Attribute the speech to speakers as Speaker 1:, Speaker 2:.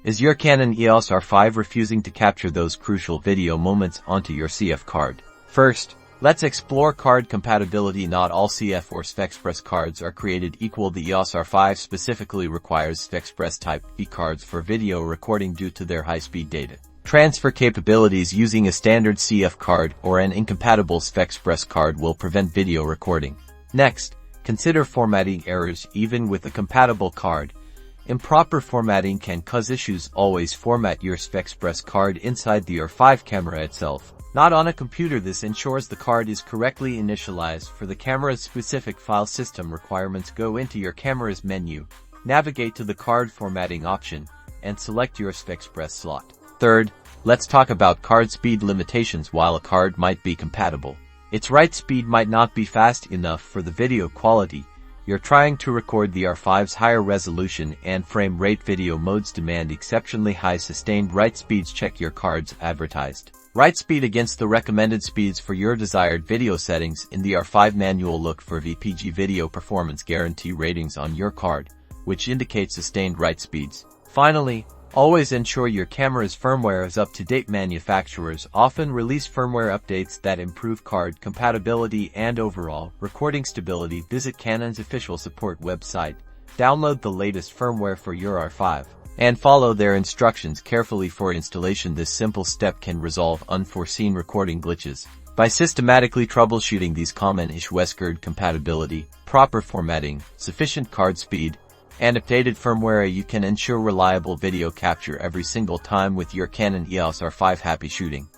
Speaker 1: Is your Canon EOS R5 refusing to capture those crucial video moments onto your CF card? First, let's explore card compatibility. Not all CF or SFexpress cards are created equal. The EOS R5 specifically requires SFexpress Type B cards for video recording due to their high-speed data transfer capabilities. Using a standard CF card or an incompatible SFexpress card will prevent video recording. Next, consider formatting errors. Even with a compatible card, improper formatting can cause issues. Always format your SFexpress card inside the R5 camera itself, not on a computer. This ensures the card is correctly initialized for the camera's specific file system requirements. Go into your camera's menu, navigate to the card formatting option, and select your SFexpress slot. Third, let's talk about card speed limitations. While a card might be compatible, its write speed might not be fast enough for the video quality you're trying to record. The R5's higher resolution and frame rate video modes demand exceptionally high sustained write speeds. Check your card's advertised write speed against the recommended speeds for your desired video settings. In the R5 manual, look for VPG video performance guarantee ratings on your card, which indicate sustained write speeds. Finally, always ensure your camera's firmware is up to date. Manufacturers often release firmware updates that improve card compatibility and overall recording stability. Visit Canon's official support website, download the latest firmware for your R5, and follow their instructions carefully for installation. This simple step can resolve unforeseen recording glitches. By systematically troubleshooting these common issues: card compatibility, proper formatting, sufficient card speed, and updated firmware, you can ensure reliable video capture every single time with your Canon EOS R5. Happy shooting!